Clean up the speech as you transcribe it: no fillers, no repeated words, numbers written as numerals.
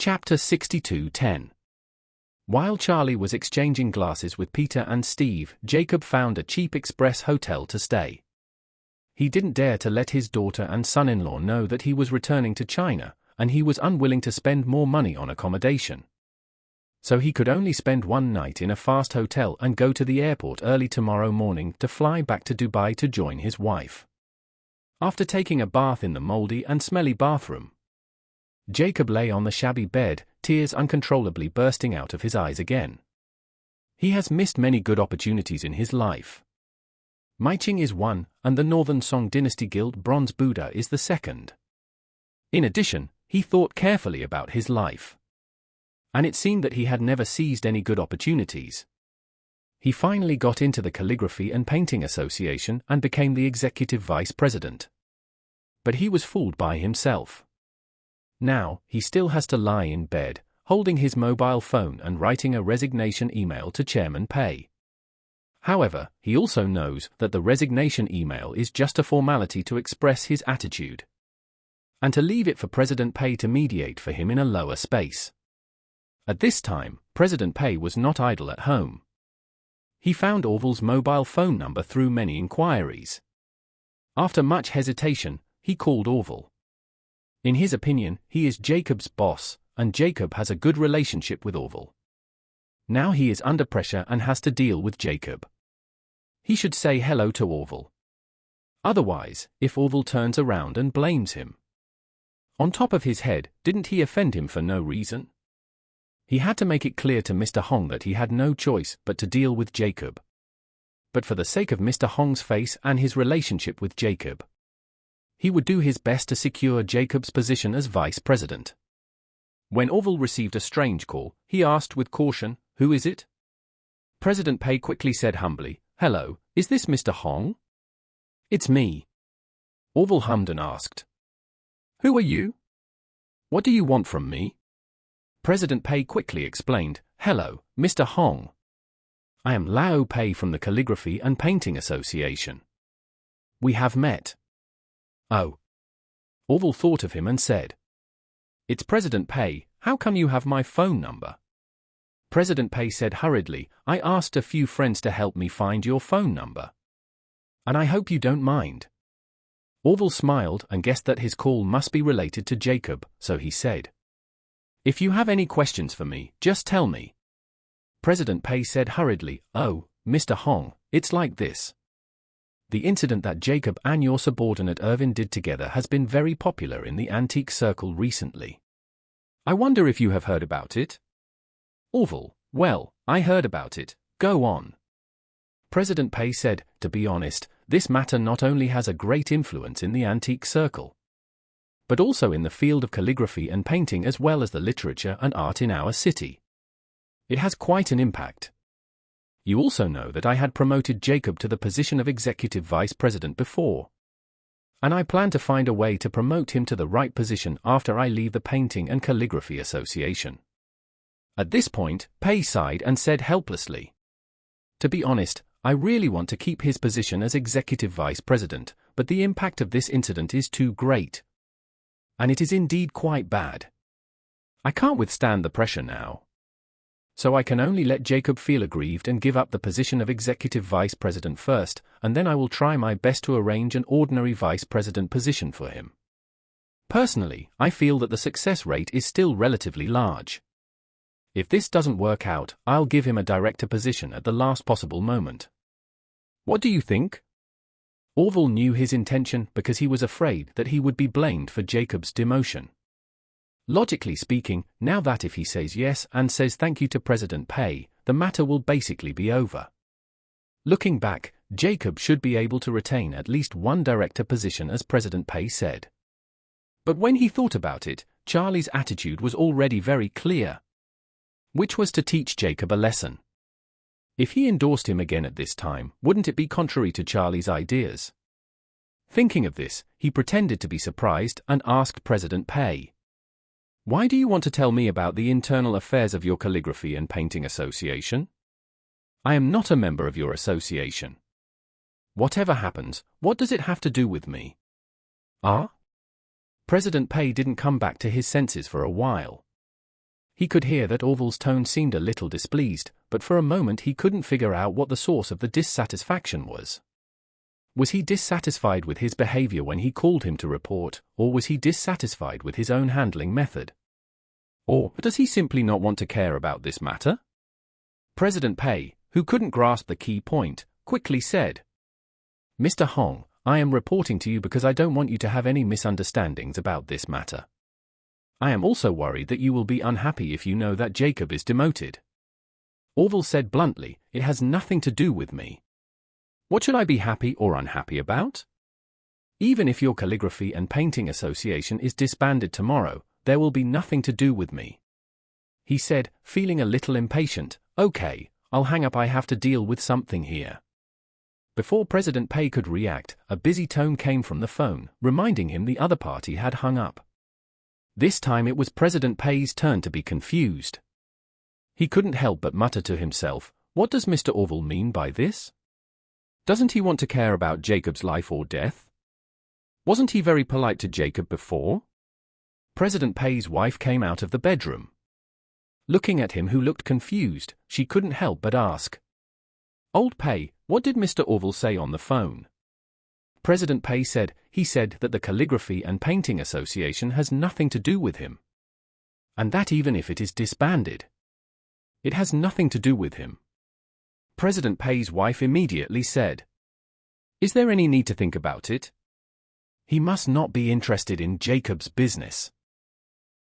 Chapter 62:10. While Charlie was exchanging glasses with Peter and Steve, Jacob found a cheap express hotel to stay. He didn't dare to let his daughter and son-in-law know that he was returning to China, and he was unwilling to spend more money on accommodation. So he could only spend one night in a fast hotel and go to the airport early tomorrow morning to fly back to Dubai to join his wife. After taking a bath in the moldy and smelly bathroom, Jacob lay on the shabby bed, tears uncontrollably bursting out of his eyes again. He has missed many good opportunities in his life. Maiqing is one, and the Northern Song Dynasty Guild Bronze Buddha is the second. In addition, he thought carefully about his life. And it seemed that he had never seized any good opportunities. He finally got into the Calligraphy and Painting Association and became the executive vice president. But he was fooled by himself. Now, he still has to lie in bed, holding his mobile phone and writing a resignation email to Chairman Pei. However, he also knows that the resignation email is just a formality to express his attitude, and to leave it for President Pei to mediate for him in a lower space. At this time, President Pei was not idle at home. He found Orville's mobile phone number through many inquiries. After much hesitation, he called Orville. In his opinion, he is Jacob's boss, and Jacob has a good relationship with Orville. Now he is under pressure and has to deal with Jacob. He should say hello to Orville. Otherwise, if Orville turns around and blames him, on top of his head, didn't he offend him for no reason? He had to make it clear to Mr. Hong that he had no choice but to deal with Jacob. But for the sake of Mr. Hong's face and his relationship with Jacob, he would do his best to secure Jacob's position as vice president. When Orville received a strange call, he asked with caution, "Who is it?" President Pei quickly said humbly, "Hello, is this Mr. Hong?" "It's me." Orville hummed and asked, "Who are you? What do you want from me?" President Pei quickly explained, "Hello, Mr. Hong. I am Lao Pei from the Calligraphy and Painting Association. We have met." "Oh." Orville thought of him and said, "It's President Pei, how come you have my phone number?" President Pei said hurriedly, "I asked a few friends to help me find your phone number. And I hope you don't mind." Orville smiled and guessed that his call must be related to Jacob, so he said, "If you have any questions for me, just tell me." President Pei said hurriedly, "Oh, Mr. Hong, it's like this. The incident that Jacob and your subordinate Irvin did together has been very popular in the antique circle recently. I wonder if you have heard about it?" Orville, "Well, I heard about it, go on." President Pei said, "To be honest, this matter not only has a great influence in the antique circle, but also in the field of calligraphy and painting as well as the literature and art in our city. It has quite an impact. You also know that I had promoted Jacob to the position of executive vice president before. And I plan to find a way to promote him to the right position after I leave the Painting and Calligraphy Association." At this point, Pei sighed and said helplessly, "To be honest, I really want to keep his position as executive vice president, but the impact of this incident is too great. And it is indeed quite bad. I can't withstand the pressure now. So I can only let Jacob feel aggrieved and give up the position of executive vice president first, and then I will try my best to arrange an ordinary vice president position for him. Personally, I feel that the success rate is still relatively large. If this doesn't work out, I'll give him a director position at the last possible moment. What do you think?" Orville knew his intention because he was afraid that he would be blamed for Jacob's demotion. Logically speaking, now that if he says yes and says thank you to President Pei, the matter will basically be over. Looking back, Jacob should be able to retain at least one director position as President Pei said. But when he thought about it, Charlie's attitude was already very clear, which was to teach Jacob a lesson. If he endorsed him again at this time, wouldn't it be contrary to Charlie's ideas? Thinking of this, he pretended to be surprised and asked President Pei, "Why do you want to tell me about the internal affairs of your Calligraphy and Painting Association? I am not a member of your association. Whatever happens, what does it have to do with me?" "Ah?" President Pei didn't come back to his senses for a while. He could hear that Orville's tone seemed a little displeased, but for a moment he couldn't figure out what the source of the dissatisfaction was. Was he dissatisfied with his behavior when he called him to report, or was he dissatisfied with his own handling method? Or does he simply not want to care about this matter? President Pei, who couldn't grasp the key point, quickly said, "Mr. Hong, I am reporting to you because I don't want you to have any misunderstandings about this matter. I am also worried that you will be unhappy if you know that Jacob is demoted." Orville said bluntly, "It has nothing to do with me. What should I be happy or unhappy about? Even if your calligraphy and painting association is disbanded tomorrow, there will be nothing to do with me." He said, feeling a little impatient, "Okay, I'll hang up, I have to deal with something here." Before President Pei could react, a busy tone came from the phone, reminding him the other party had hung up. This time it was President Pei's turn to be confused. He couldn't help but mutter to himself, "What does Mr. Orville mean by this? Doesn't he want to care about Jacob's life or death? Wasn't he very polite to Jacob before?" President Pei's wife came out of the bedroom. Looking at him, who looked confused, she couldn't help but ask, "Old Pei, what did Mr. Orville say on the phone?" President Pei said, "He said that the Calligraphy and Painting Association has nothing to do with him. And that even if it is disbanded, it has nothing to do with him." President Pei's wife immediately said, "Is there any need to think about it? He must not be interested in Jacob's business."